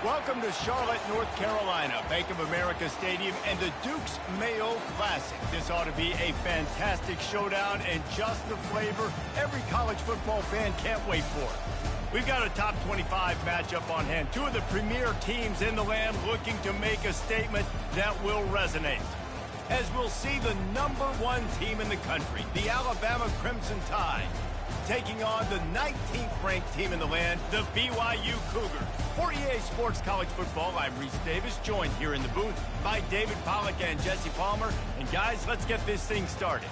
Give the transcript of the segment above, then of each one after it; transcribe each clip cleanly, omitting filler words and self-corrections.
Welcome to Charlotte, North Carolina, Bank of America Stadium, and the Duke's Mayo Classic. This ought to be a fantastic showdown and just the flavor every college football fan can't wait for. We've got a top 25 matchup on hand. Two of the premier teams in the land looking to make a statement that will resonate. As we'll see the #1 team in the country, the Alabama Crimson Tide, taking on the 19th ranked team in the land, the BYU Cougars. For EA Sports College Football, I'm Reese Davis, joined here in the booth by David Pollack and Jesse Palmer. And guys, let's get this thing started.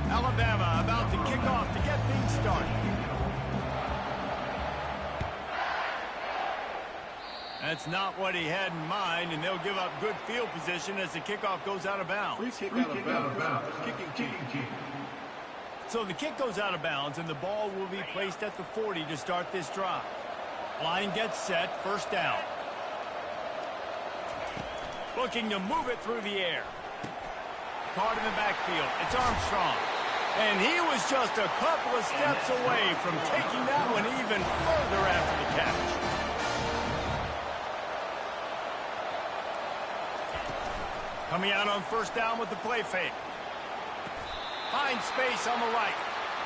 Alabama about to kick off to get things started. That's not what he had in mind, and they'll give up good field position as the kickoff goes out of bounds. Free kick out of bounds. Kicking team. So the kick goes out of bounds, and the ball will be placed at the 40 to start this drive. Line gets set, first down. Looking to move it through the air. Caught in the backfield. It's Armstrong. And he was just a couple of steps away from taking that one even further after the catch. Coming out on first down with the play fake. Finds space on the right.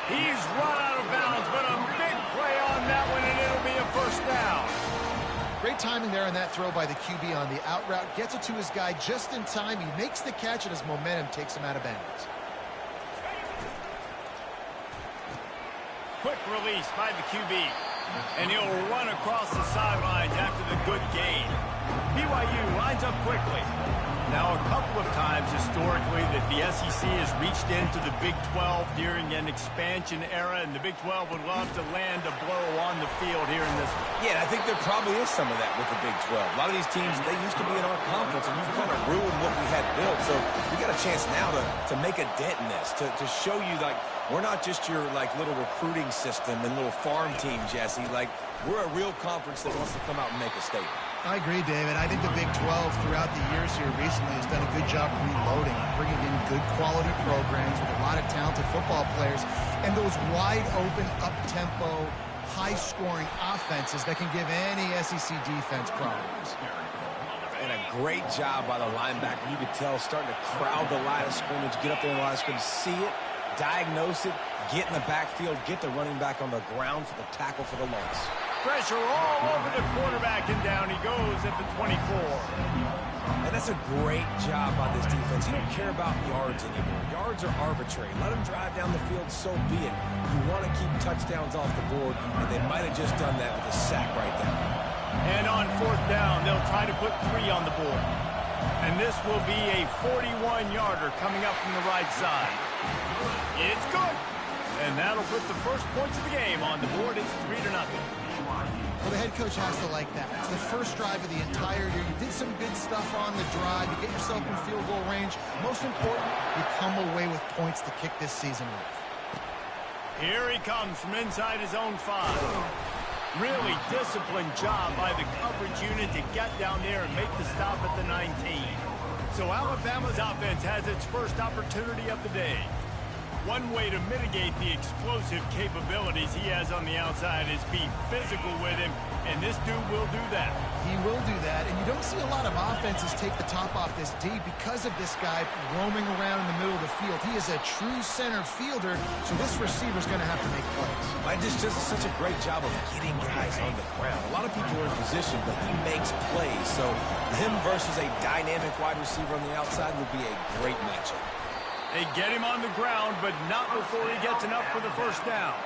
He's run out of bounds, but a big play on that one, and it'll be a first down. Great timing there on that throw by the QB on the out route. Gets it to his guy just in time. He makes the catch, and his momentum takes him out of bounds. Quick release by the QB. And he'll run across the sidelines after the good gain. BYU lines up quickly. Now, a couple of times historically that the SEC has reached into the Big 12 during an expansion era, and the Big 12 would love to land a blow on the field here in this one. Yeah, I think there probably is some of that with the Big 12. A lot of these teams, they used to be in our conference, and you've kind of ruined what we had built. So we got a chance now to make a dent in this, to show you, like, we're not just your, like, little recruiting system and little farm team, Jesse. Like, we're a real conference that wants to come out and make a statement. I agree, David. I think the Big 12 throughout the years here recently has done a good job reloading, bringing in good quality programs with a lot of talented football players and those wide open, up-tempo, high-scoring offenses that can give any SEC defense problems. And a great job by the linebacker. You could tell starting to crowd the line of scrimmage, get up there in the line of scrimmage, see it, diagnose it, get in the backfield, get the running back on the ground for the tackle for the loss. Pressure all over the quarterback, and down he goes at the 24. And that's a great job by this defense. You don't care about yards anymore. Yards are arbitrary. Let them drive down the field, so be it. You want to keep touchdowns off the board, and they might have just done that with a sack right there. And on fourth down, they'll try to put 3 on the board. And this will be a 41-yarder coming up from the right side. It's good. And that'll put the first points of the game on the board. It's 3-0. Well, the head coach has to like that. It's the first drive of the entire year. You did some good stuff on the drive. You get yourself in field goal range. Most important, you come away with points to kick this season with. Here he comes from inside his own 5. Really disciplined job by the coverage unit to get down there and make the stop at the 19. So Alabama's offense has its first opportunity of the day. One way to mitigate the explosive capabilities he has on the outside is be physical with him, and this dude will do that. He will do that, and you don't see a lot of offenses take the top off this D because of this guy roaming around in the middle of the field. He is a true center fielder, so this receiver's going to have to make plays. I just does such a great job of getting guys on the ground. A lot of people are in position, but he makes plays. So him versus a dynamic wide receiver on the outside would be a great matchup. They get him on the ground, but not before he gets enough for the first down.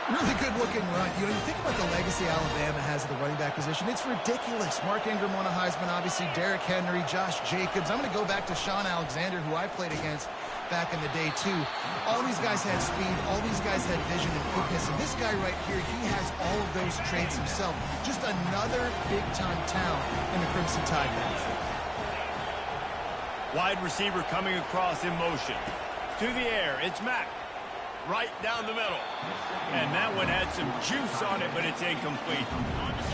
Really good-looking run. You know, you think about the legacy Alabama has at the running back position. It's ridiculous. Mark Ingram won a Heisman, obviously Derrick Henry, Josh Jacobs. I'm going to go back to Sean Alexander, who I played against back in the day, too. All these guys had speed. All these guys had vision and quickness. And this guy right here, he has all of those traits himself. Just another big-time talent in the Crimson Tide backfield. Wide receiver coming across in motion. To the air, it's Mack. Right down the middle. And that one had some juice on it, but it's incomplete.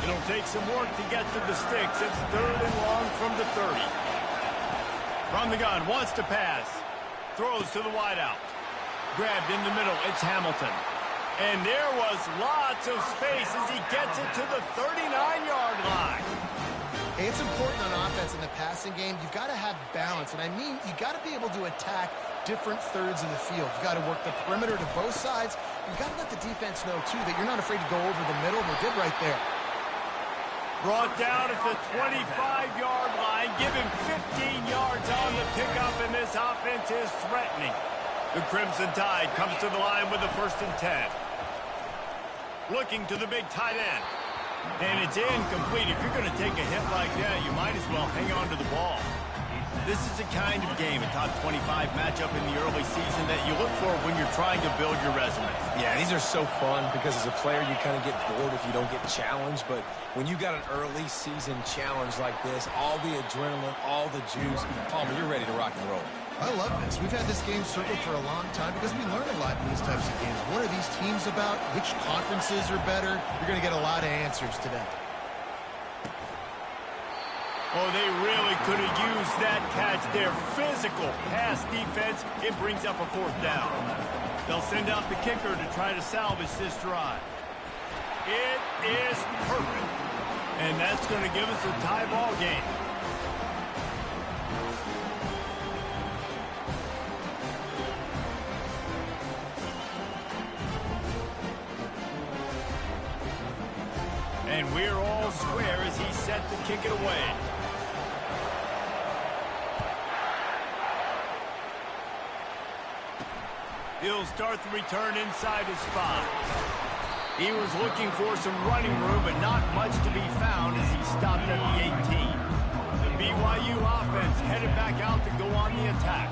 It'll take some work to get to the sticks. It's 3rd and long from the 30. From the gun, wants to pass. Throws to the wideout. Grabbed in the middle, it's Hamilton. And there was lots of space as he gets it to the 39-yard line. Hey, it's important on offense in the passing game. You've got to have balance. And I mean, you got to be able to attack different thirds of the field. You got to work the perimeter to both sides. You got to let the defense know, too, that you're not afraid to go over the middle. They did right there. Brought down at the 25-yard line. Give him 15 yards on the pickup, and this offense is threatening. The Crimson Tide comes to the line with the 1st and 10. Looking to the big tight end. And it's incomplete. If you're going to take a hit like that, you might as well hang on to the ball. This is the kind of game, a top 25 matchup in the early season, that you look for when you're trying to build your resume. Yeah, these are so fun because as a player, you kind of get bored if you don't get challenged. But when you got an early season challenge like this, all the adrenaline, all the juice, Palmer, you're ready to rock and roll. I love this. We've had this game circled for a long time because we learn a lot in these types of games. What are these teams about? Which conferences are better? You're going to get a lot of answers today. Oh, they really could have used that catch. Their physical pass defense, it brings up a 4th down. They'll send out the kicker to try to salvage this drive. It is perfect. And that's going to give us a tie ball game. And we're all square as he's set to kick it away. He'll start the return inside his 5. He was looking for some running room, but not much to be found as he stopped at the 18. The BYU offense headed back out to go on the attack.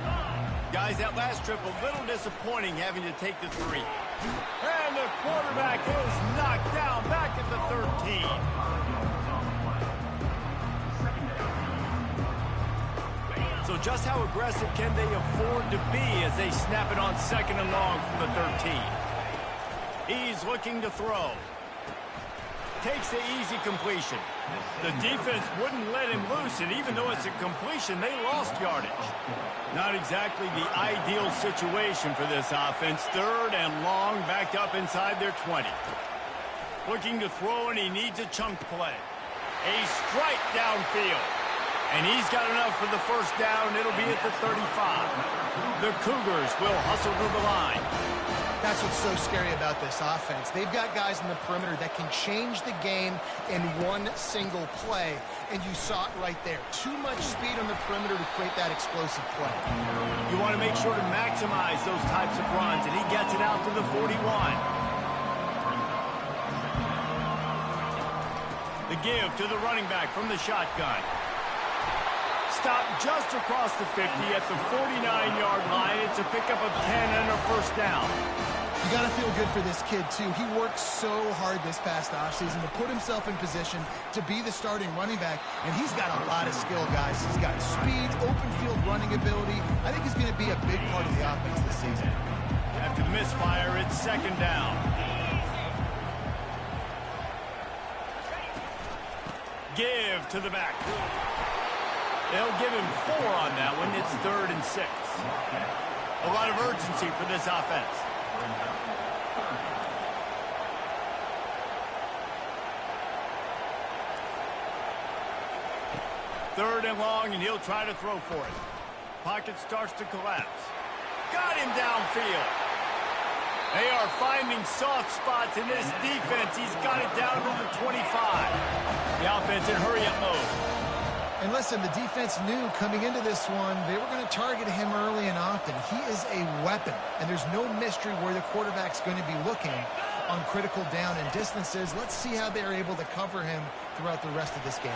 Guys, that last trip a little disappointing having to take the 3. And the quarterback is knocked down back at the 13. So just how aggressive can they afford to be as they snap it on 2nd and long from the 13? He's looking to throw. Takes the easy completion. The defense wouldn't let him loose, and even though it's a completion, they lost yardage. Not exactly the ideal situation for this offense. 3rd and long, backed up inside their 20. Looking to throw, and he needs a chunk play. A strike downfield. And he's got enough for the 1st down. It'll be at the 35. The Cougars will hustle to the line. That's what's so scary about this offense. They've got guys in the perimeter that can change the game in one single play. And you saw it right there. Too much speed on the perimeter to create that explosive play. You want to make sure to maximize those types of runs, and he gets it out to the 41. The give to the running back from the shotgun. Stopped just across the 50 at the 49-yard line. It's a pickup of 10 and a 1st down. You got to feel good for this kid, too. He worked so hard this past offseason to put himself in position to be the starting running back, and he's got a lot of skill, guys. He's got speed, open field running ability. I think he's going to be a big part of the offense this season. After the misfire, it's 2nd down. Give to the back. They'll give him 4 on that one. It's 3rd and 6. A lot of urgency for this offense. Third and long, and he'll try to throw for it. Pocket starts to collapse. Got him downfield. They are finding soft spots in this defense. He's got it down to the 25. The offense in hurry-up mode. And listen, the defense knew coming into this one, they were going to target him early and often. He is a weapon, and there's no mystery where the quarterback's going to be looking on critical down and distances. Let's see how they're able to cover him throughout the rest of this game.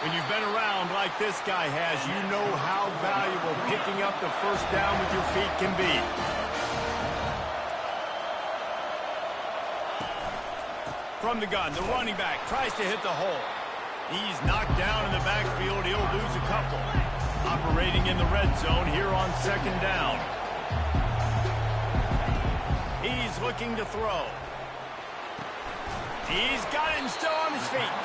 When you've been around like this guy has, you know how valuable picking up the 1st down with your feet can be. From the gun, the running back tries to hit the hole. He's knocked down in the backfield. He'll lose a couple. Operating in the red zone here on 2nd down. He's looking to throw. He's got it and still on his feet.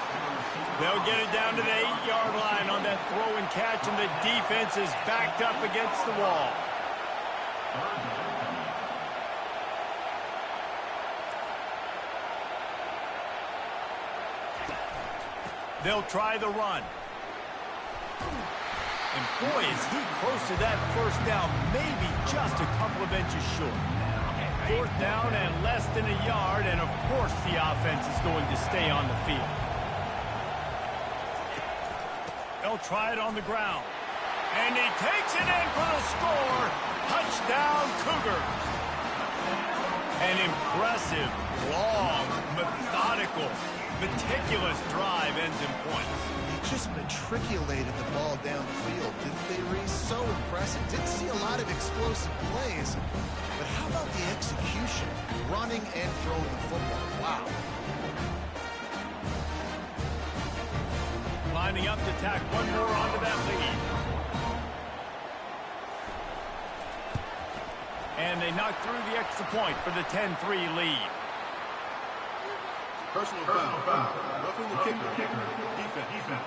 They'll get it down to the 8-yard line on that throw and catch, and the defense is backed up against the wall. They'll try the run. And boy, is he close to that first down, maybe just a couple of inches short. 4th down and less than a yard, and of course the offense is going to stay on the field. They'll try it on the ground. And he takes it in for the score. Touchdown, Cougar. An impressive, long, methodical, meticulous drive ends in points. He just matriculated the ball down the field, didn't they, Reese? So impressive. Didn't see a lot of explosive plays, but how about the execution? Running and throwing the football. Wow. Lining up to tack one more onto that lead. And they knock through the extra point for the 10-3 lead. Personal foul. Roughing the kicker. Defense.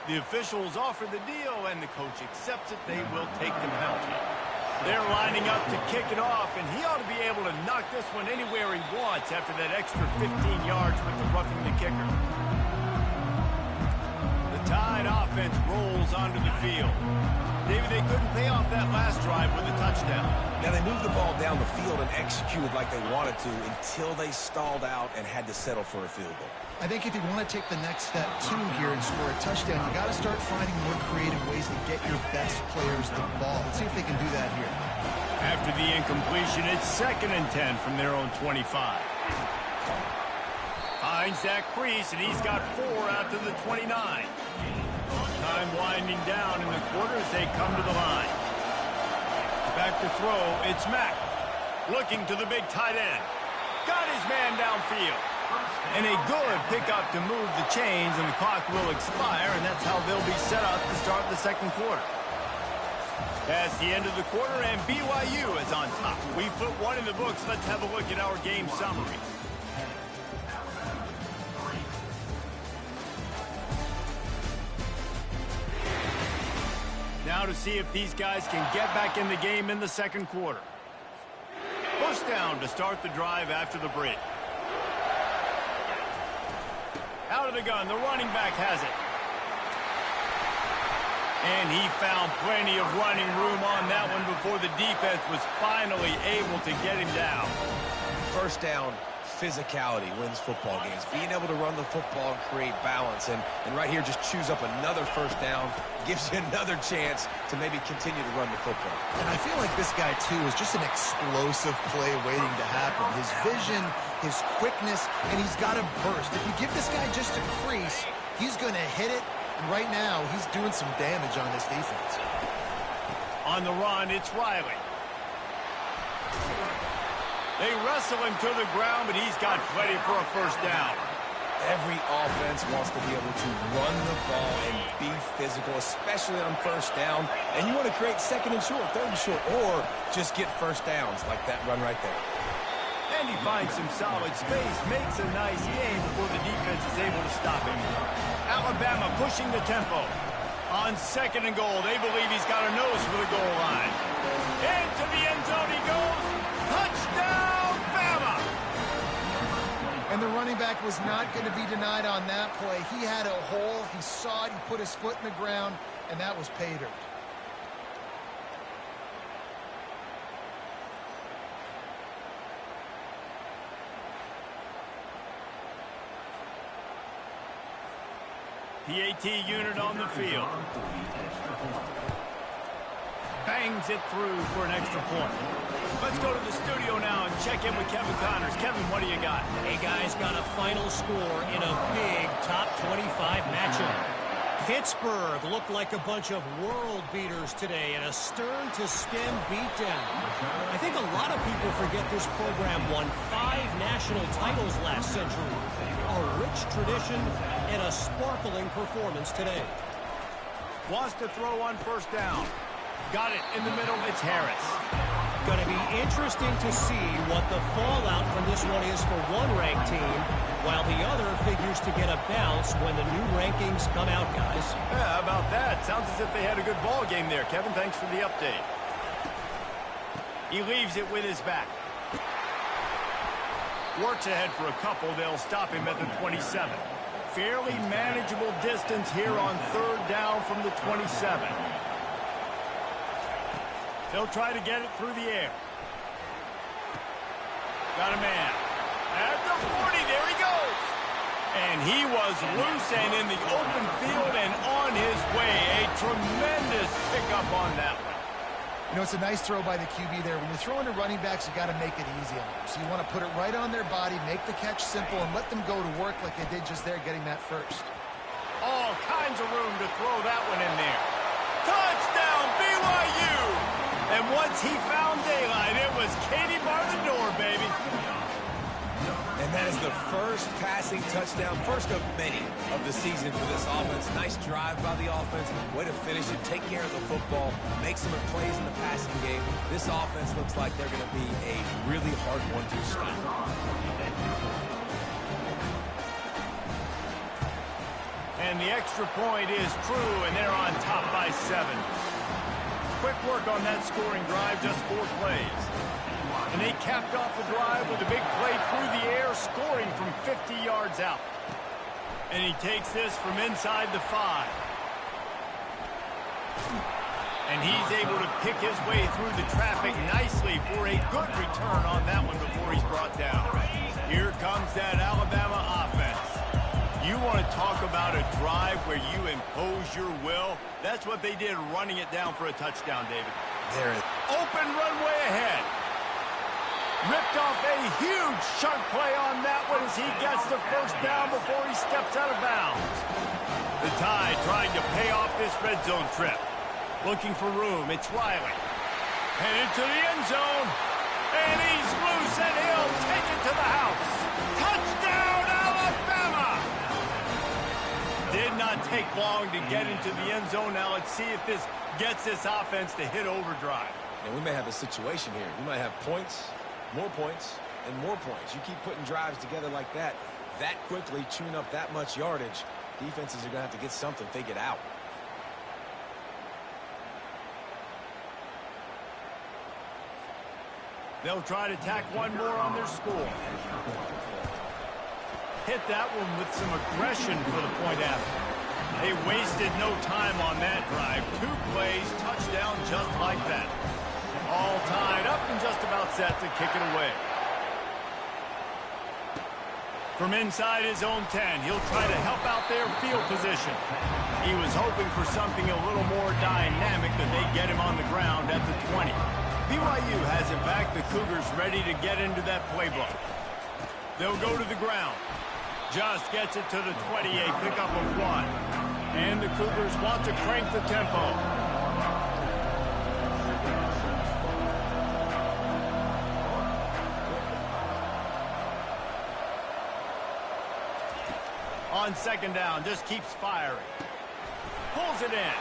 The officials offer the deal, and the coach accepts it. They will take the penalty. They're lining up to kick it off, and he ought to be able to knock this one anywhere he wants after that extra 15 yards with the roughing the kicker. The Tide offense rolls onto the field. David, they couldn't pay off that last drive with a touchdown. Now, they moved the ball down the field and executed like they wanted to until they stalled out and had to settle for a field goal. I think if you want to take the next step, too, here and score a touchdown, you got to start finding more creative ways to get your best players the ball. Let's see if they can do that here. After the incompletion, it's 2nd and 10 from their own 25. Finds that crease, and he's got 4 out to the 29. Time winding down in the quarter as they come to the line. Back to throw, it's Mack. Looking to the big tight end. Got his man downfield. And a good pickup to move the chains, and the clock will expire, and that's how they'll be set up to start the second quarter. That's the end of the quarter, and BYU is on top. We put one in the books. Let's have a look at our game summary. Now to see if these guys can get back in the game in the second quarter. First down to start the drive after the break. Out of the gun, the running back has it. And he found plenty of running room on that one before the defense was finally able to get him down. First down, physicality wins football games. Being able to run the football and create balance. And right here, just choose up another first down. Gives you another chance to maybe continue to run the football. And I feel like this guy, too, is just an explosive play waiting to happen. His vision, his quickness, and he's got a burst. If you give this guy just a crease, he's going to hit it. And right now, he's doing some damage on this defense. On the run, it's Riley. They wrestle him to the ground, but he's got plenty for a first down. Every offense wants to be able to run the ball and be physical, especially on first down. And you want to create 2nd and short, 3rd and short, or just get first downs like that run right there. And he finds some solid space, makes a nice gain before the defense is able to stop him. Alabama pushing the tempo. On 2nd and goal, they believe he's got a nose for the goal line. Into the end zone he goes. Touchdown, Bama! And the running back was not going to be denied on that play. He had a hole. He saw it. He put his foot in the ground, and that was pay dirt. PAT unit on the field. Bangs it through for an extra point. Let's go to the studio now and check in with Kevin Connors. Kevin, what do you got? Hey, guys, got a final score in a big top 25 matchup. Pittsburgh looked like a bunch of world beaters today in a stern-to-stem beatdown. I think a lot of people forget this program won 5 national titles last century. A rich tradition and a sparkling performance today. Wants to throw on first down. Got it in the middle. It's Harris. Going to be interesting to see what the fallout from this one is for one ranked team, while the other figures to get a bounce when the new rankings come out, guys. Yeah, how about that? Sounds as if they had a good ball game there, Kevin. Thanks for the update. He leaves it with his back. Works ahead for a couple. They'll stop him at the 27. Fairly manageable distance here on third down from the 27. They'll try to get it through the air. Got a man. At the 40, there he goes. And he was loose and in the open field and on his way. A tremendous pickup on that one. You know, it's a nice throw by the QB there. When you're throwing to running backs, you got to make it easy on them. So you want to put it right on their body, make the catch simple, and let them go to work like they did just there, getting that first. All kinds of room to throw that one in there. Touchdown, BYU! And once he found daylight, it was Katie bar the door, baby. And that is the first passing touchdown, first of many of the season for this offense. Nice drive by the offense. Way to finish it, take care of the football, make some plays in the passing game. This offense looks like they're going to be a really hard one to stop. And the extra point is true, and they're on top by 7. Quick work on that scoring drive, just 4 plays. And they capped off the drive with a big play through the air, scoring from 50 yards out. And he takes this from inside the 5. And he's able to pick his way through the traffic nicely for a good return on that one before he's brought down. Here comes that Alabama offense. You want to talk about a drive where you impose your will? That's what they did, running it down for a touchdown, David. There it is. Open runway ahead. Ripped off a huge chunk play on that one as he gets the first down before he steps out of bounds. The Tide trying to pay off this red zone trip. Looking for room. It's Riley. Headed to the end zone. And he's loose, and he'll take it to the house. Touchdown, Alabama! Did not take long to get into the end zone. Now let's see if this gets this offense to hit overdrive. And we may have a situation here. We might have points, more points, and more points. You keep putting drives together like that quickly, chewing up that much yardage, defenses are going to have to get something figured out. They'll try to tack one more on their score. Hit that one with some aggression for the point after. They wasted no time on that drive. 2 plays, touchdown just like that. All tied up and just about set to kick it away. From inside his own 10, he'll try to help out their field position. He was hoping for something a little more dynamic, but they get him on the ground at the 20. BYU has it back. The Cougars ready to get into that playbook. They'll go to the ground. Just gets it to the 28, pickup of 1. And the Cougars want to crank the tempo. On second down, just keeps firing. Pulls it in.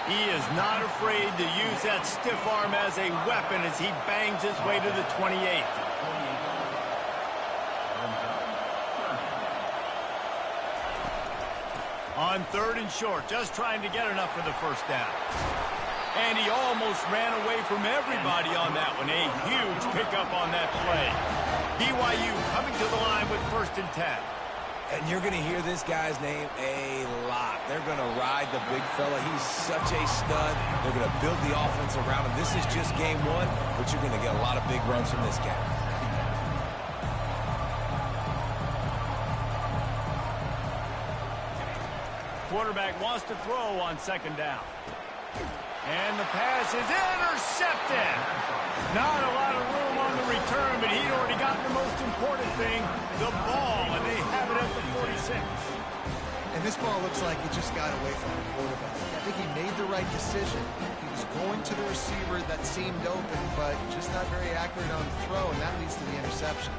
He is not afraid to use that stiff arm as a weapon as he bangs his way to the 28. On third and short, just trying to get enough for the first down. And he almost ran away from everybody on that one. A huge pickup on that play. BYU coming to the line with first and 10. And you're going to hear this guy's name a lot. They're going to ride the big fella. He's such a stud. They're going to build the offense around him. This is just game 1, but you're going to get a lot of big runs from this guy. Quarterback wants to throw on second down. And the pass is intercepted. Not a lot of room on the return, but he'd already gotten the most important thing, the ball, and they have it at the 46. And this ball looks like it just got away from the quarterback. I think he made the right decision. He was going to the receiver that seemed open, but just not very accurate on the throw, and that leads to the interception.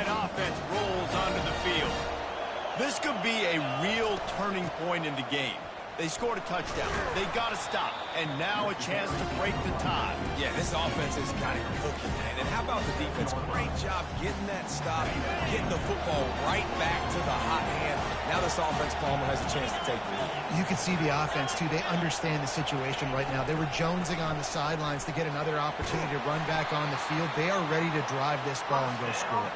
Tide offense rolls onto the field. This could be a real turning point in the game. They scored a touchdown. They got to stop. And now a chance to break the tie. Yeah, this offense has got it cooking, man. And how about the defense? Great job getting that stop, getting the football right back to the hot hand. Now this offense, Palmer, has a chance to take the lead. You can see the offense, too. They understand the situation right now. They were jonesing on the sidelines to get another opportunity to run back on the field. They are ready to drive this ball and go score.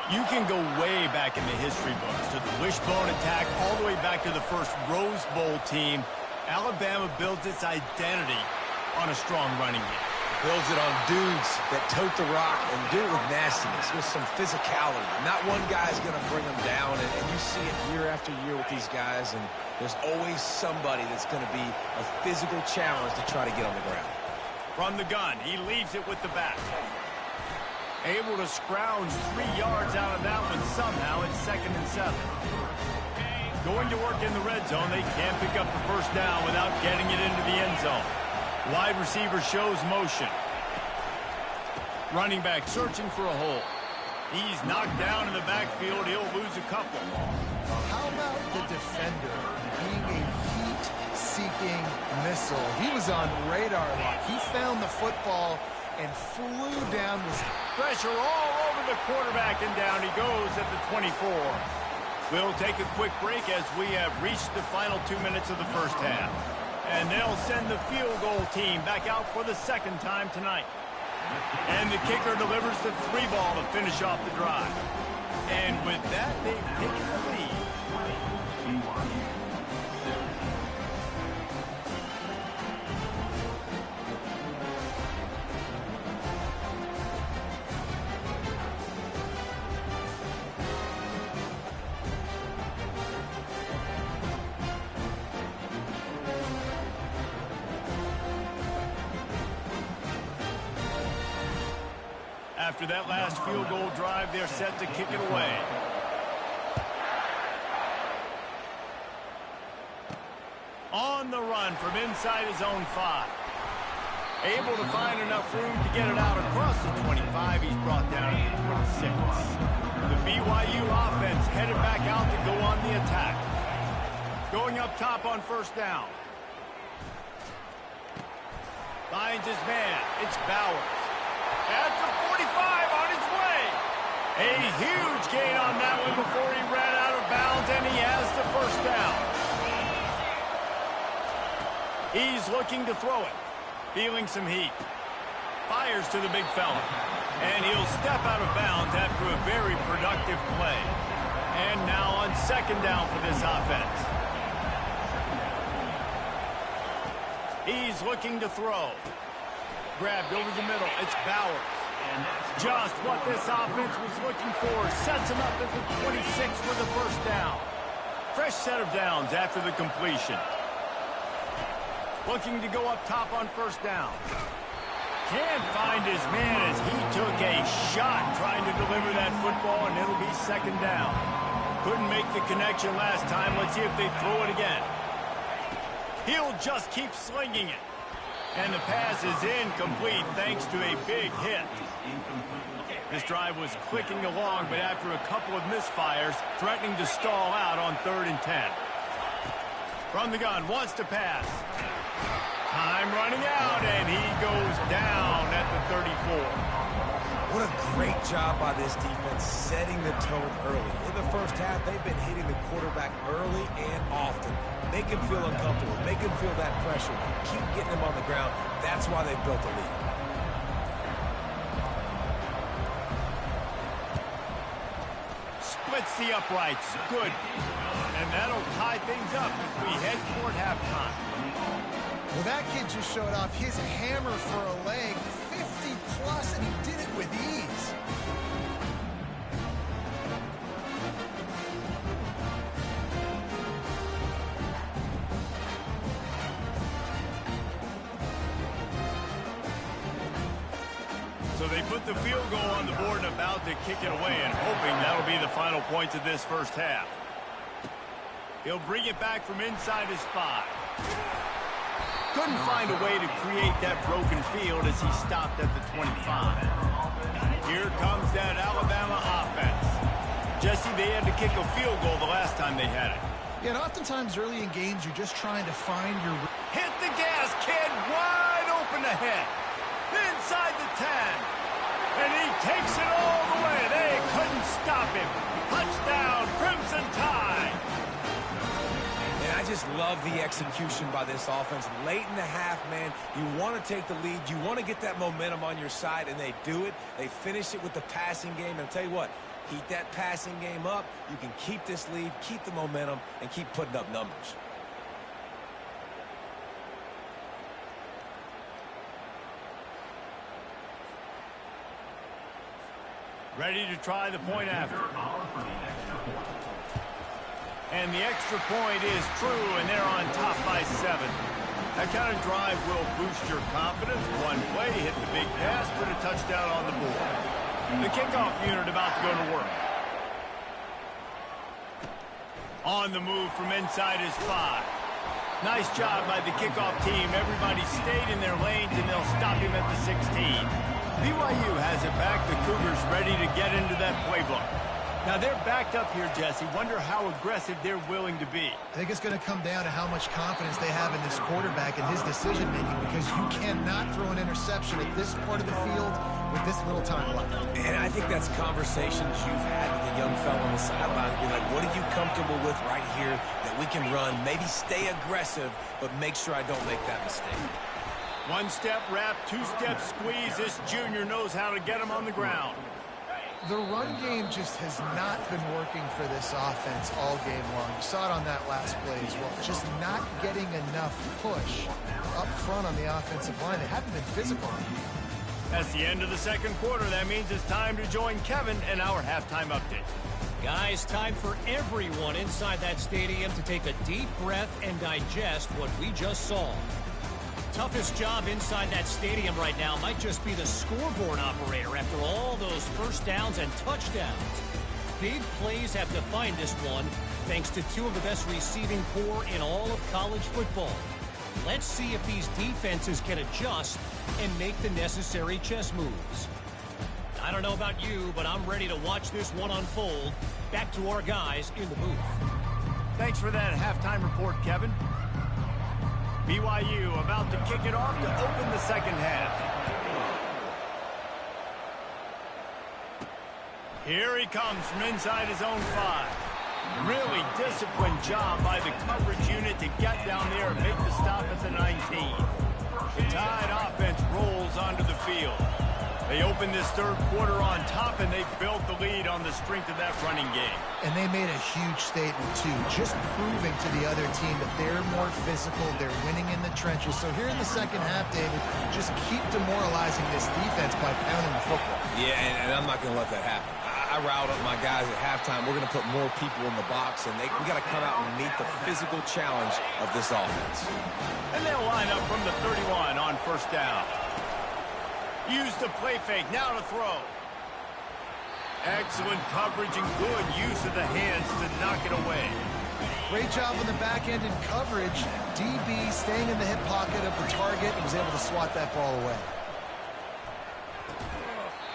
You can go way back in the history books to the wishbone attack all the way back to the first Rose Bowl team. Alabama builds its identity on a strong running game. Builds it on dudes that tote the rock and do it with nastiness, with some physicality. Not one guy's going to bring them down, and you see it year after year with these guys, and there's always somebody that's going to be a physical challenge to try to get on the ground. From the gun, he leaves it with the back. Able to scrounge 3 yards out of that one somehow. It's 2nd and 7. Going to work in the red zone. They can't pick up the first down without getting it into the end zone. Wide receiver shows motion. Running back searching for a hole. He's knocked down in the backfield. He'll lose a couple. How about the defender being a heat-seeking missile? He was on radar lock. He found the football and flew down with pressure all over the quarterback, and down he goes at the 24. We'll take a quick break as we have reached the final 2 minutes of the first half. And they'll send the field goal team back out for the second time tonight. And the kicker delivers the 3-ball to finish off the drive. And with that, they've taken the lead. After that last field goal drive, they're set to kick it away. On the run from inside his own 5. Able to find enough room to get it out across the 25. He's brought down to the 26. The BYU offense headed back out to go on the attack. Going up top on first down. Finds his man. It's Bowers. At the 45 on his way. A huge gain on that one before he ran out of bounds, and he has the first down. He's looking to throw it. Feeling some heat. Fires to the big fella. And he'll step out of bounds after a very productive play. And now on second down for this offense. He's looking to throw. Grabbed over the middle. It's Bowers. Just what this offense was looking for. Sets him up at the 26 with a first down. Fresh set of downs after the completion. Looking to go up top on first down. Can't find his man as he took a shot trying to deliver that football, and it'll be second down. Couldn't make the connection last time. Let's see if they throw it again. He'll just keep slinging it. And the pass is incomplete thanks to a big hit. This drive was clicking along, but after a couple of misfires, threatening to stall out on 3rd and 10. From the gun, wants to pass. Time running out, and he goes down at the 34. What a great job by this defense setting the tone early. In the first half, they've been hitting the quarterback early and often. Make him feel uncomfortable. Make him feel that pressure. Keep getting him on the ground. That's why they've built a lead. Splits the uprights. Good. And that'll tie things up as we head toward halftime. Well, that kid just showed off his hammer for a leg, 50-plus, and he did it with ease. So they put the field goal on the board and about to kick it away, and hoping that'll be the final points of this first half. He'll bring it back from inside his 5. Couldn't find a way to create that broken field as he stopped at the 25. Here comes that Alabama offense. Jesse, they had to kick a field goal the last time they had it. Yeah, and oftentimes early in games, you're just trying to find your... Hit the gas, kid. Wide open ahead. Inside the 10. And he takes it all the way. They couldn't stop him. Touchdown, Crimson Tide. And I just love the execution by this offense. Late in the half, man, you want to take the lead. You want to get that momentum on your side, and they do it. They finish it with the passing game. And I'll tell you what, keep that passing game up. You can keep this lead, keep the momentum, and keep putting up numbers. Ready to try the point after. And the extra point is true, and they're on top by 7. That kind of drive will boost your confidence. One play, hit the big pass, put a touchdown on the board. The kickoff unit about to go to work. On the move from inside his 5. Nice job by the kickoff team. Everybody stayed in their lanes, and they'll stop him at the 16. BYU has it back. The Cougars ready to get into that playbook. Now they're backed up here, Jesse. Wonder how aggressive they're willing to be. I think it's going to come down to how much confidence they have in this quarterback and his decision-making, because you cannot throw an interception at this part of the field with this little time left. And I think that's conversations you've had with the young fellow on the sideline. Be like, what are you comfortable with right here that we can run? Maybe stay aggressive, but make sure I don't make that mistake. One-step wrap, two-step squeeze. This junior knows how to get him on the ground. The run game just has not been working for this offense all game long. You saw it on that last play as well. Just not getting enough push up front on the offensive line. They haven't been physical. That's the end of the second quarter. That means it's time to join Kevin in our halftime update. Guys, time for everyone inside that stadium to take a deep breath and digest what we just saw. Toughest job inside that stadium right now might just be the scoreboard operator after all those first downs and touchdowns. Big plays have defined this one, thanks to 2 of the best receiving corps in all of college football. Let's see if these defenses can adjust and make the necessary chess moves. I don't know about you, but I'm ready to watch this one unfold. Back to our guys in the booth. Thanks for that halftime report, Kevin. BYU about to kick it off to open the second half. Here he comes from inside his own 5. Really disciplined job by the coverage unit to get down there and make the stop at the 19. The Tide offense rolls onto the field. They open this third quarter on top, and they've built the lead on the strength of that running game. And they made a huge statement, too, just proving to the other team that they're more physical, they're winning in the trenches. So here in the second half, David, just keep demoralizing this defense by pounding the football. Yeah, and I'm not going to let that happen. I riled up my guys at halftime. We're going to put more people in the box, and we got to come out and meet the physical challenge of this offense. And they'll line up from the 31 on first down. Use the play fake, now to throw. Excellent coverage and good use of the hands to knock it away. Great job on the back end in coverage. DB staying in the hip pocket of the target and was able to swat that ball away.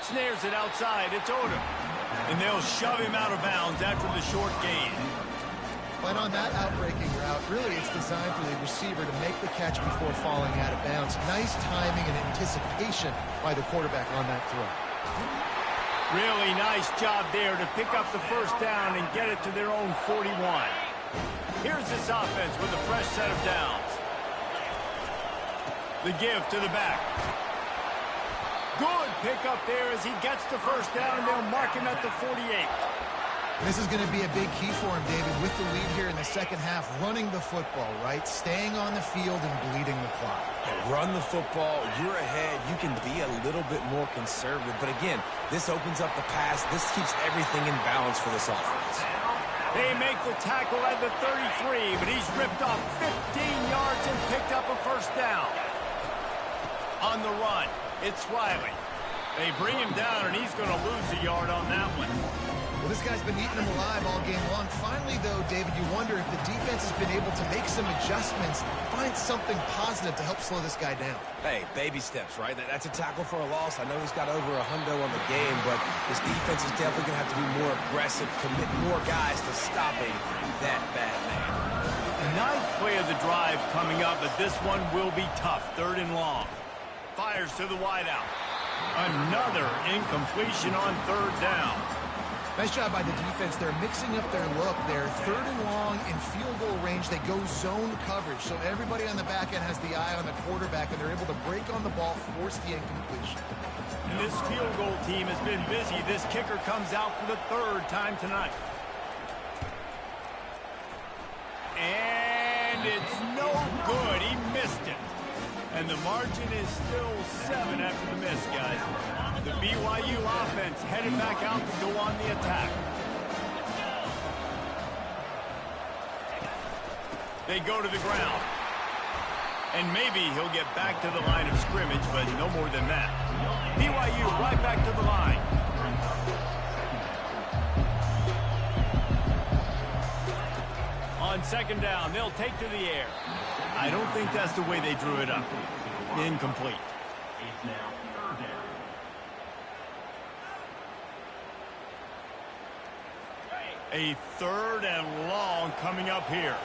Snares it outside, it's Odom. And they'll shove him out of bounds after the short gain. But on that outbreaking route, really it's designed for the receiver to make the catch before falling out of bounds. Nice timing and anticipation by the quarterback on that throw. Really nice job there to pick up the first down and get it to their own 41. Here's this offense with a fresh set of downs. The give to the back. Good pickup there as he gets the first down, and they'll mark him at the 48. This is going to be a big key for him, David, with the lead here in the second half, running the football, right? Staying on the field and bleeding the clock. Run the football, you're ahead, you can be a little bit more conservative. But again, this opens up the pass. This keeps everything in balance for this offense. They make the tackle at the 33, but he's ripped off 15 yards and picked up a first down. On the run, it's Riley. They bring him down, and he's going to lose a yard on that one. Well, this guy's been eating them alive all game long. Finally, though, David, you wonder if the defense has been able to make some adjustments, find something positive to help slow this guy down. Hey, baby steps, right? That's a tackle for a loss. I know he's got over a hundo on the game, but this defense is definitely going to have to be more aggressive, commit more guys to stopping that bad man. Ninth play of the drive coming up, but this one will be tough. 3rd and long. Fires to the wideout. Another incompletion on 3rd down. Nice job by the defense. They're mixing up their look. They're 3rd and long in field goal range. They go zone coverage. So everybody on the back end has the eye on the quarterback, and they're able to break on the ball, force the incompletion. And this field goal team has been busy. This kicker comes out for the 3rd time tonight. And it's no good. He missed it. And the margin is still 7 after the miss, guys. The BYU offense headed back out to go on the attack. They go to the ground. And maybe he'll get back to the line of scrimmage, but no more than that. BYU right back to the line. On 2nd down, they'll take to the air. I don't think that's the way they drew it up. Incomplete. A 3rd and long coming up here.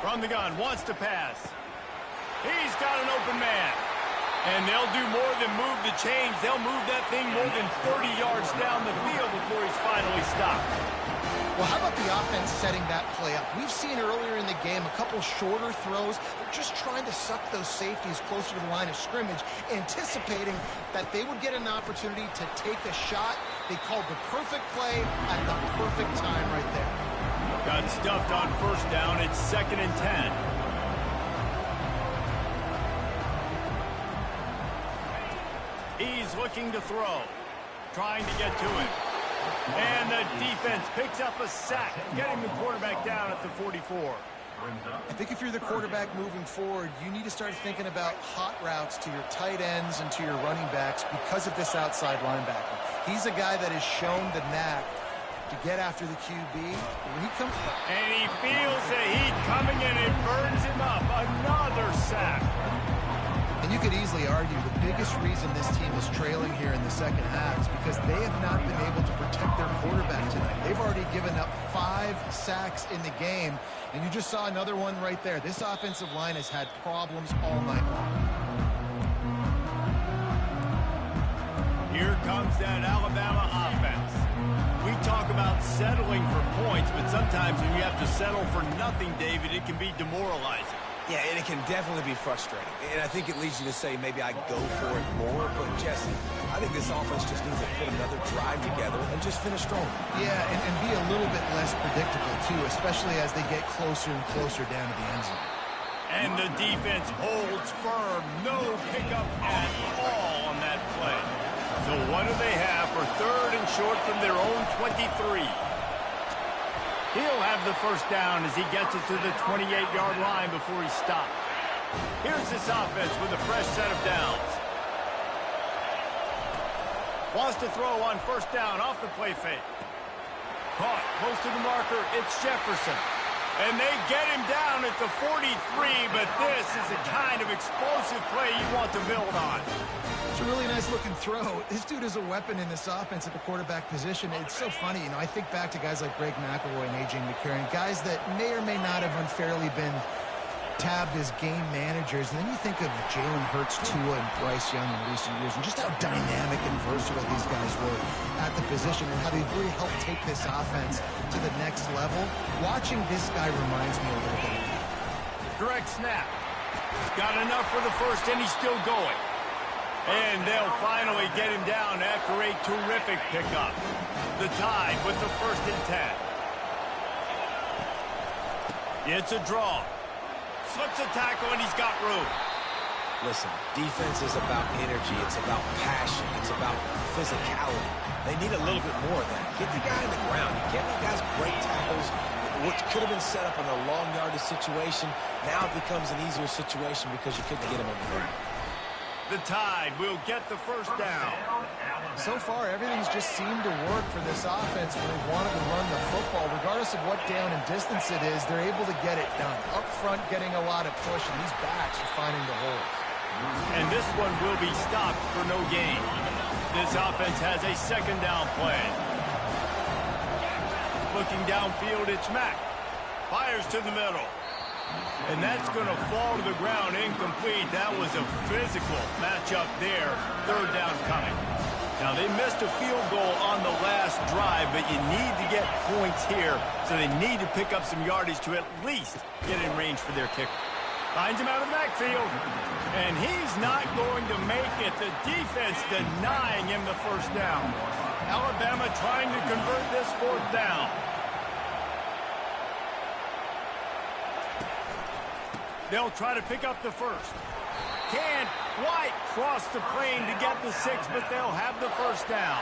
From the gun, wants to pass. He's got an open man. And they'll do more than move the chains. They'll move that thing more than 30 yards down the field before he's finally stopped. Well, how about the offense setting that play up? We've seen earlier in the game a couple shorter throws. They're just trying to suck those safeties closer to the line of scrimmage, anticipating that they would get an opportunity to take a shot. They called the perfect play at the perfect time right there. Got stuffed on 1st down. It's 2nd and 10. He's looking to throw, trying to get to it. And the defense picks up a sack, getting the quarterback down at the 44. I think if you're the quarterback moving forward, you need to start thinking about hot routes to your tight ends and to your running backs because of this outside linebacker. He's a guy that has shown the knack to get after the QB. When he comes, and he feels the heat coming and it burns him up. Another sack. And you could easily argue the biggest reason this team is trailing here in the 2nd half is because they have not been able to protect their quarterback tonight. They've already given up 5 sacks in the game, and you just saw another one right there. This offensive line has had problems all night long. Here comes that Alabama offense. We talk about settling for points, but sometimes when you have to settle for nothing, David, it can be demoralizing. Yeah, and it can definitely be frustrating. And I think it leads you to say maybe I go for it more. But, Jesse, I think this offense just needs to put another drive together and just finish strong. Yeah, and be a little bit less predictable, too, especially as they get closer and closer down to the end zone. And the defense holds firm. No pickup at all on that play. So what do they have for 3rd and short from their own 23? He'll have the 1st down as he gets it to the 28-yard line before he stopped. Here's this offense with a fresh set of downs. Wants to throw on 1st down off the play fake. Caught close to the marker. It's Jefferson. And they get him down at the 43, but this is the kind of explosive play you want to build on. It's a really nice-looking throw. This dude is a weapon in this offense at the quarterback position. It's so funny. You know, I think back to guys like Greg McElroy and A.J. McCarron, guys that may or may not have unfairly been tabbed as game managers. And then you think of Jalen Hurts, Tua, and Bryce Young in recent years, and just how dynamic and versatile these guys were at the position and how they've really helped take this offense to the next level. Watching this guy reminds me a little bit of that. Direct snap. Got enough for the 1st, and he's still going. And they'll finally get him down after a terrific pickup. The Tide with the 1st and 10. It's a draw. Slips a tackle, and he's got room. Listen, defense is about energy. It's about passion. It's about physicality. They need a little bit more of that. Get the guy in the ground. You can't let guys break tackles. What could have been set up in a long yardage situation, now it becomes an easier situation because you couldn't get him on the ground. The Tide will get the 1st down. So far, everything's just seemed to work for this offense when they wanted to run the football. Regardless of what down and distance it is, they're able to get it done. Up front, getting a lot of push, and these backs are finding the holes. And this one will be stopped for no gain. This offense has a second down play. Looking downfield, it's Mack. Fires to the middle. And that's going to fall to the ground incomplete. That was a physical matchup there. Third down coming. Now, they missed a field goal on the last drive, but you need to get points here, so they need to pick up some yardage to at least get in range for their kicker. Finds him out of the backfield, and he's not going to make it. The defense denying him the first down. Alabama trying to convert this fourth down. They'll try to pick up the first. Can White cross the plane to get the 6, but they'll have the first down.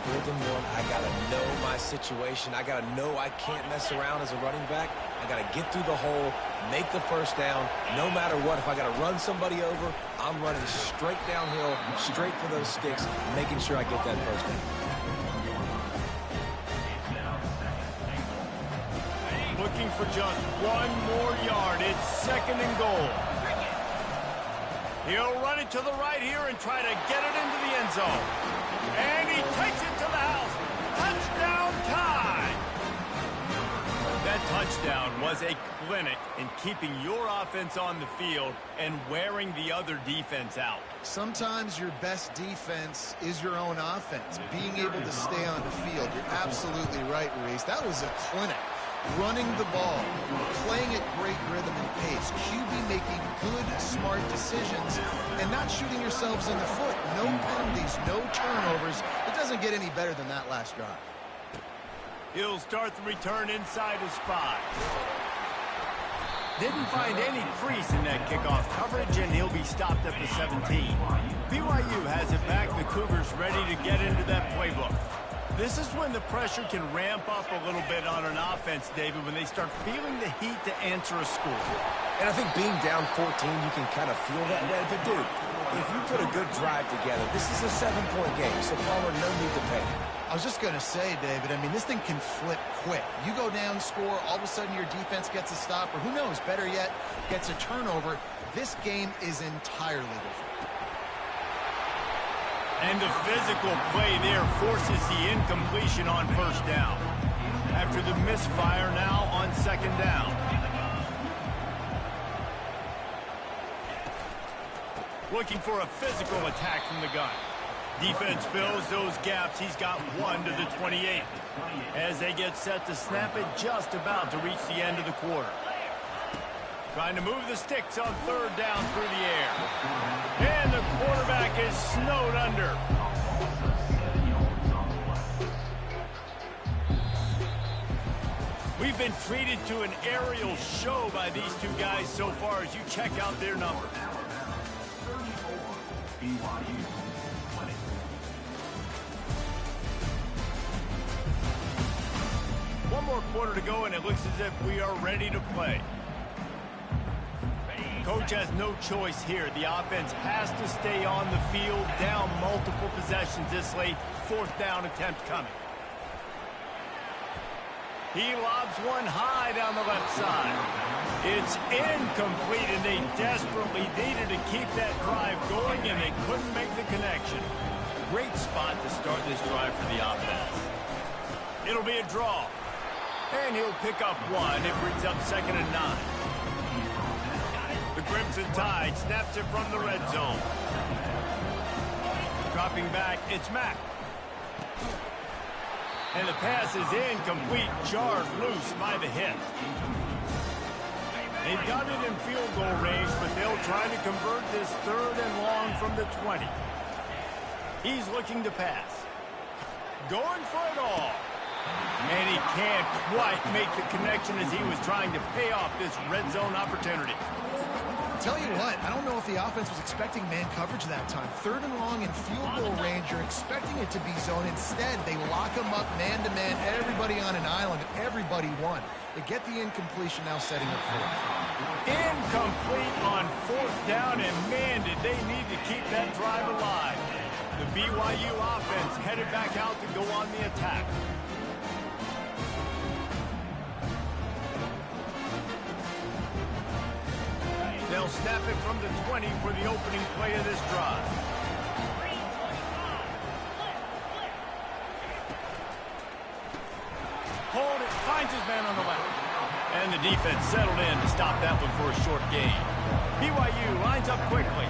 4th and 1, I got to know my situation. I got to know I can't mess around as a running back. I got to get through the hole, make the first down, no matter what. If I got to run somebody over, I'm running straight downhill, straight for those sticks, making sure I get that first down. Looking for just one more yard. It's 2nd and goal. He'll run it to the right here and try to get it into the end zone. And he takes it to the house. Touchdown time! That touchdown was a clinic in keeping your offense on the field and wearing the other defense out. Sometimes your best defense is your own offense, being able to stay on the field. You're absolutely right, Ruiz. That was a clinic. Running the ball, playing at great rhythm and pace, QB making good, smart decisions, and not shooting yourselves in the foot. No penalties, no turnovers. It doesn't get any better than that last drive. He'll start the return inside his 5. Didn't find any crease in that kickoff coverage, and he'll be stopped at the 17. BYU has it back. The Cougars ready to get into that playbook. This is when the pressure can ramp up a little bit on an offense, David, when they start feeling the heat to answer a score. And I think being down 14, you can kind of feel that way. But, dude, if you put a good drive together, this is a 7-point game, so Palmer, no need to panic. I was just going to say, David, I mean, this thing can flip quick. You go down, score, all of a sudden your defense gets a stop, or who knows, better yet, gets a turnover. This game is entirely different. And the physical play there forces the incompletion on first down. After the misfire now on 2nd down. Looking for a physical attack from the gun. Defense fills those gaps. He's got 1 to the 28. As they get set to snap it, just about to reach the end of the quarter. Trying to move the sticks on 3rd down through the air. And the quarterback is snowed under. We've been treated to an aerial show by these two guys so far as you check out their numbers. One more quarter to go, and it looks as if we are ready to play. Coach has no choice here. The offense has to stay on the field, down multiple possessions this late. 4th down attempt coming. He lobs one high down the left side. It's incomplete, and they desperately needed to keep that drive going, and they couldn't make the connection. Great spot to start this drive for the offense. It'll be a draw. And he'll pick up 1. It brings up 2nd and 9. The Crimson Tide snaps it from the red zone. Dropping back, it's Mack. And the pass is incomplete, jarred loose by the hit. They've got it in field goal range, but they'll try to convert this 3rd and long from the 20. He's looking to pass. Going for it all. And he can't quite make the connection as he was trying to pay off this red zone opportunity. Tell you what, I don't know if the offense was expecting man coverage that time. 3rd and long in field goal range, you're expecting it to be zone. Instead, they lock him up man-to-man, everybody on an island, and everybody won. They get the incompletion now setting up 4th. Incomplete on 4th down, and man, did they need to keep that drive alive. The BYU offense headed back out to go on the attack. They'll snap it from the 20 for the opening play of this drive. Hold it, finds his man on the left. And the defense settled in to stop that one for a short gain. BYU lines up quickly.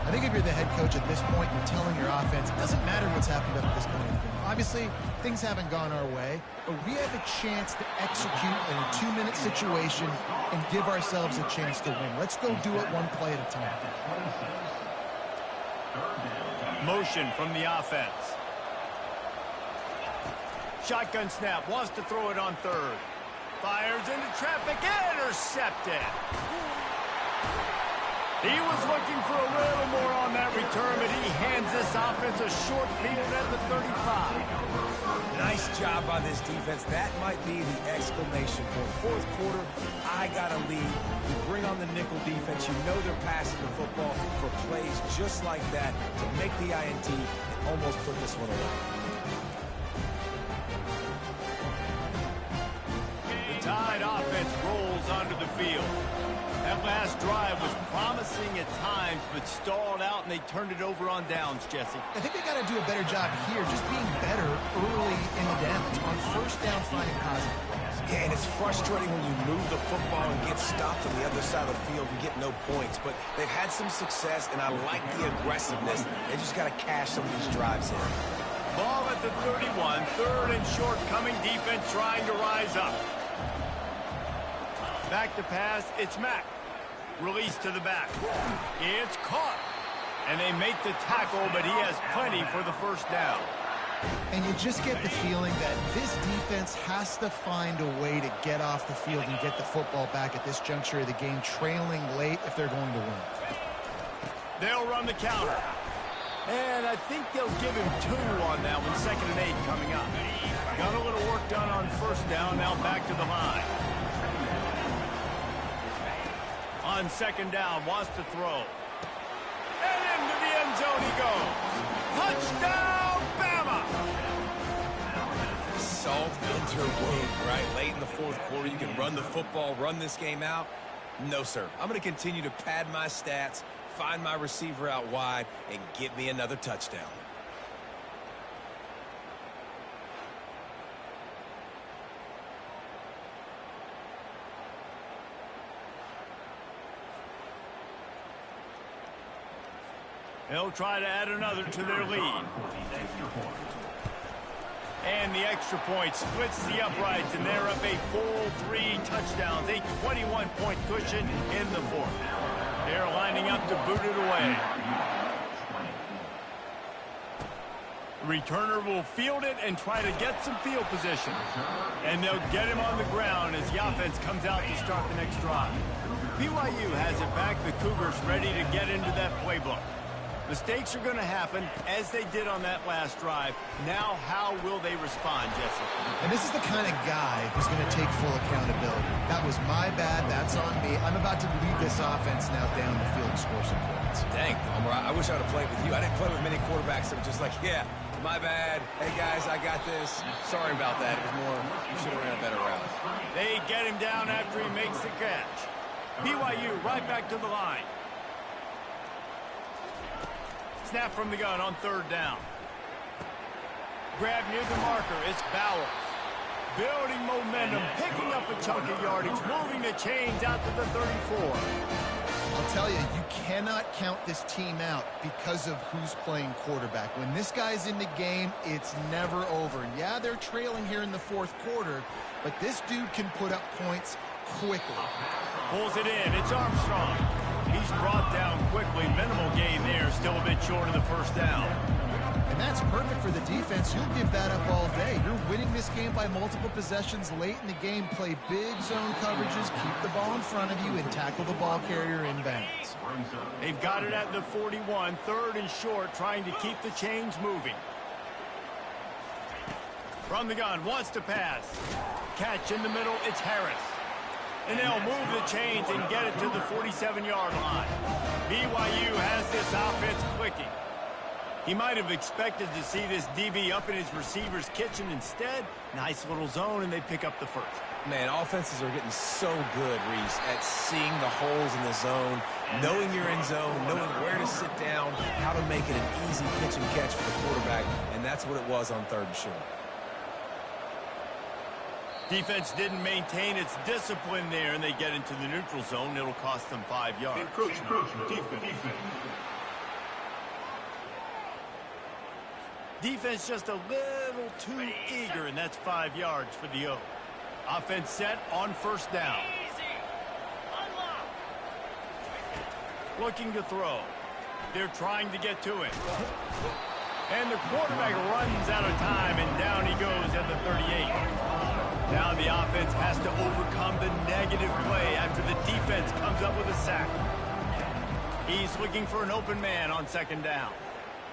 I think if you're the head coach at this point, you're telling your offense, it doesn't matter what's happened up at this point in the game. Obviously, things haven't gone our way, but we have a chance to execute in a 2-minute situation and give ourselves a chance to win. Let's go do it one play at a time. Motion from the offense. Shotgun snap, wants to throw it on third. Fires into traffic, intercepted. He was looking for a little more on that return, but he hands this offense a short field at the 35. Nice job by this defense. That might be the exclamation point. Fourth quarter, I got a lead. You bring on the nickel defense. You know they're passing the football for plays just like that to make the INT and almost put this one away. The Tide offense rolls onto the field. That last drive was promising at times, but stalled out, and they turned it over on downs, Jesse. I think they got to do a better job here, just being better early in the downs. On first down, finding positive plays. Yeah, and it's frustrating when you move the football and get stopped on the other side of the field and get no points. But they've had some success, and I like the aggressiveness. They just got to cash some of these drives in. Ball at the 31, third and short, coming defense trying to rise up. Back to pass, it's Mack. Release to the back. It's caught. And they make the tackle, but he has plenty for the first down. And you just get the feeling that this defense has to find a way to get off the field and get the football back at this juncture of the game, trailing late if they're going to win. They'll run the counter. And I think they'll give him 2 on that one, 2nd and 8 coming up. Got a little work done on first down, now back to the line. On 2nd down, wants to throw. And into the end zone he goes. Touchdown, Bama! Salt into wound, right? Late in the fourth quarter, you can run the football, run this game out. No, sir. I'm going to continue to pad my stats, find my receiver out wide, and get me another touchdown. They'll try to add another to their lead. And the extra point splits the uprights, and they're up a full 3 touchdowns, a 21-point cushion in the fourth. They're lining up to boot it away. Returner will field it and try to get some field position. And they'll get him on the ground as the offense comes out to start the next drive. BYU has it back. The Cougars ready to get into that playbook. Mistakes are going to happen, as they did on that last drive. Now, how will they respond, Jesse? And this is the kind of guy who's going to take full accountability. That was my bad. That's on me. I'm about to lead this offense now down the field and score some points. Dang, Homer, I wish I would have played with you. I didn't play with many quarterbacks that were just like, yeah, my bad. Hey, guys, I got this. Sorry about that. It was more, you should have ran a better route. They get him down after he makes the catch. BYU right back to the line. Snap from the gun on 3rd down. Grab near the marker. It's Bowers. Building momentum, picking up a chunk of yardage, moving the chains out to the 34. I'll tell you, you cannot count this team out because of who's playing quarterback. When this guy's in the game, it's never over. And yeah, they're trailing here in the fourth quarter, but this dude can put up points quickly. Pulls it in. It's Armstrong. He's brought down quickly. Minimal gain there. Still a bit short of the first down. And that's perfect for the defense. You'll give that up all day. You're winning this game by multiple possessions late in the game. Play big zone coverages, keep the ball in front of you, and tackle the ball carrier in bounds. They've got it at the 41. 3rd and short, trying to keep the chains moving. From the gun, wants to pass. Catch in the middle. It's Harris. And they'll move the chains and get it to the 47-yard line. BYU has this offense clicking. He might have expected to see this DB up in his receiver's kitchen. Instead, nice little zone, and they pick up the first. Man, offenses are getting so good, Reese, at seeing the holes in the zone, knowing you're in zone, knowing where to sit down, how to make it an easy pitch and catch for the quarterback, and that's what it was on 3rd and short. Defense didn't maintain its discipline there, and they get into the neutral zone. It'll cost them 5 yards. Defense just a little too eager, and that's 5 yards for the O. Offense set on 1st down. Looking to throw. They're trying to get to him. And the quarterback runs out of time, and down he goes at the 38. Now the offense has to overcome the negative play after the defense comes up with a sack. He's looking for an open man on 2nd down.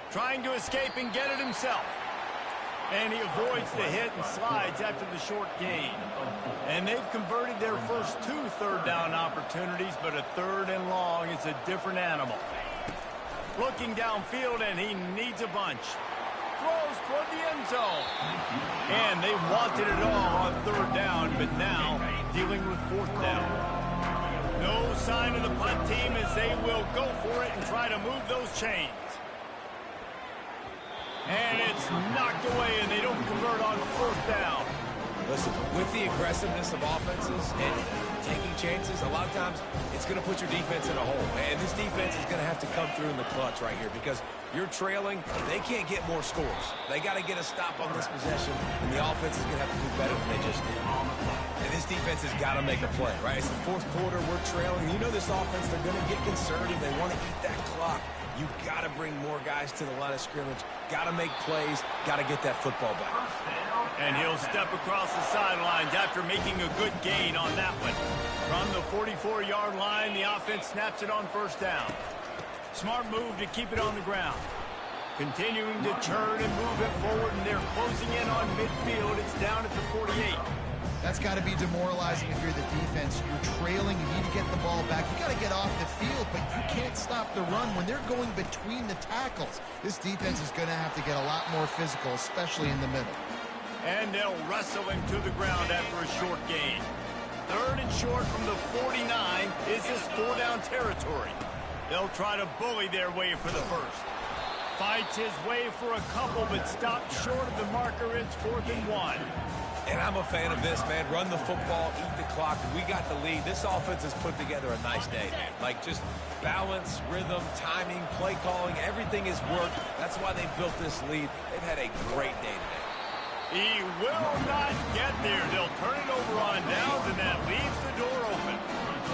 Trying to escape and get it himself. And he avoids the hit and slides after the short gain. And they've converted their first 2 3rd down opportunities, but a 3rd and long is a different animal. Looking downfield, and he needs a bunch. Throws toward the end zone. And they wanted it all on 3rd down, but now dealing with 4th down. No sign of the punt team as they will go for it and try to move those chains. And it's knocked away, and they don't convert on 4th down. Listen, with the aggressiveness of offenses and taking chances, a lot of times it's going to put your defense in a hole. And this defense is going to have to come through in the clutch right here because you're trailing. They can't get more scores. They got to get a stop on this possession, and the offense is going to have to do better than they just did. And this defense has got to make a play, right? It's the 4th quarter. We're trailing. You know this offense, they're going to get conservative. They want to eat that clock. You've got to bring more guys to the line of scrimmage. Got to make plays. Got to get that football back. And he'll step across the sidelines after making a good gain on that one. From the 44-yard line, the offense snaps it on 1st down. Smart move to keep it on the ground. Continuing to turn and move it forward, and they're closing in on midfield. It's down at the 48. That's got to be demoralizing if you're the defense. You're trailing. You need to get the ball back. You got to get off the field, but you can't stop the run when they're going between the tackles. This defense is going to have to get a lot more physical, especially in the middle. And they'll wrestle him to the ground after a short gain. 3rd and short from the 49. Is this 4-down territory? They'll try to bully their way for the first. Fights his way for a couple, but stopped short of the marker. It's 4th and 1. And I'm a fan of this, man. Run the football, eat the clock. We got the lead. This offense has put together a nice day, man. Like just balance, rhythm, timing, play calling, everything has worked. That's why they built this lead. They've had a great day today. He will not get there. They'll turn it over on downs, and that leaves the door open.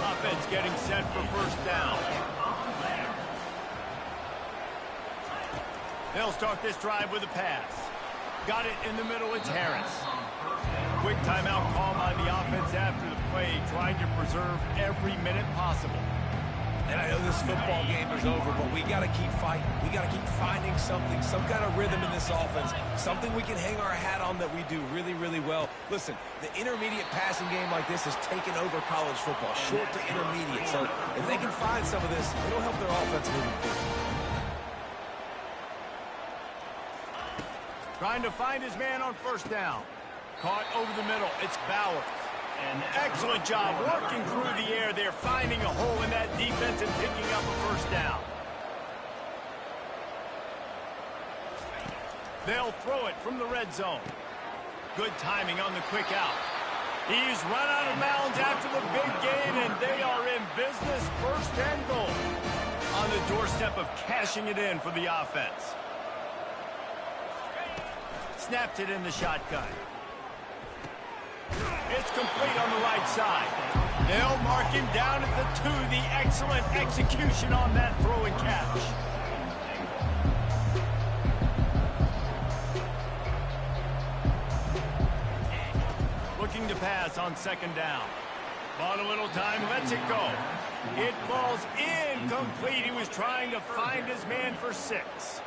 Offense getting set for 1st down. They'll start this drive with a pass. Got it in the middle. It's Harris. Quick timeout call by the offense after the play, trying to preserve every minute possible. And I know this football game is over, but we got to keep fighting. We got to keep finding something, some kind of rhythm in this offense, something we can hang our hat on that we do really, really well. Listen, the intermediate passing game like this has taken over college football, short to intermediate. So if they can find some of this, it'll help their offense moving forward. Trying to find his man on 1st down. Caught over the middle. It's Bowers. An excellent job working through the air. They're finding a hole in that defense and picking up a 1st down. They'll throw it from the red zone. Good timing on the quick out. He's run out of bounds after the big gain, and they are in business. 1st and goal. On the doorstep of cashing it in for the offense. Snapped it in the shotgun. It's complete on the right side. They'll mark him down at the 2. The excellent execution on that throw and catch. Looking to pass on 2nd down. Bought a little time, lets it go. It falls incomplete. He was trying to find his man for 6.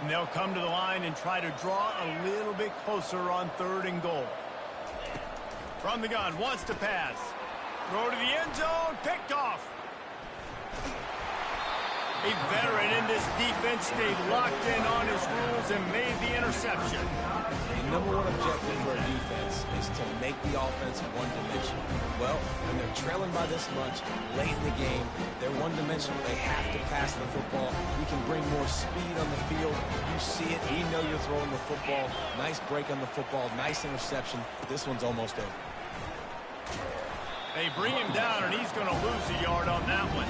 And they'll come to the line and try to draw a little bit closer on 3rd and goal. From the gun, wants to pass. Throw to the end zone, picked off. A veteran in this defense stayed locked in on his rules and made the interception. The number one objective for a defense is to make the offense one-dimensional. Well, when they're trailing by this much late in the game, they're one-dimensional. They have to pass the football. You can bring more speed on the field. You see it. You know you're throwing the football. Nice break on the football. Nice interception. This one's almost over. They bring him down, and he's going to lose a yard on that one.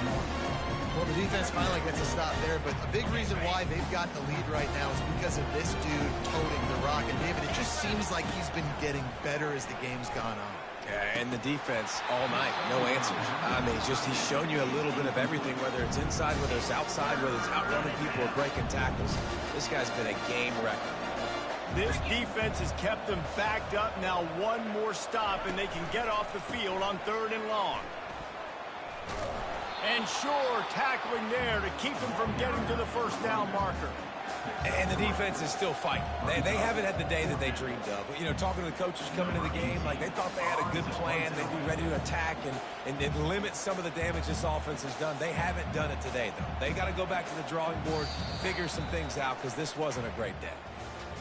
Well, the defense finally gets a stop there, but a big reason why they've got the lead right now is because of this dude toting the rock. And, David, it just seems like he's been getting better as the game's gone on. Yeah, and the defense all night, no answers. I mean, he's shown you a little bit of everything, whether it's inside, whether it's outside, whether it's outrunning people or breaking tackles. This guy's been a game wrecker. This defense has kept them backed up. Now one more stop, and they can get off the field on 3rd and long. And sure, tackling there to keep them from getting to the first down marker. And the defense is still fighting. They haven't had the day that they dreamed of. You know, talking to the coaches coming into the game, like they thought they had a good plan. They'd be ready to attack and limit some of the damage this offense has done. They haven't done it today, though. They got to go back to the drawing board, figure some things out, because this wasn't a great day.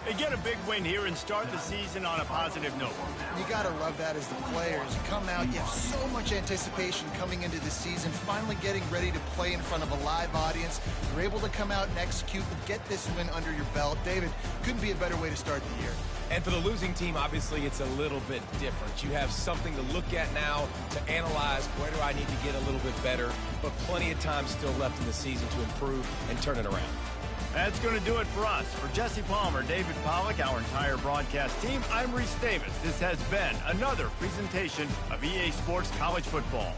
They get a big win here and start the season on a positive note. You got to love that as the players. You come out, you have so much anticipation coming into the season, finally getting ready to play in front of a live audience. You're able to come out and execute and get this win under your belt. David, couldn't be a better way to start the year. And for the losing team, obviously, it's a little bit different. You have something to look at now to analyze where do I need to get a little bit better, but plenty of time still left in the season to improve and turn it around. That's going to do it for us. For Jesse Palmer, David Pollack, our entire broadcast team, I'm Reese Davis. This has been another presentation of EA Sports College Football.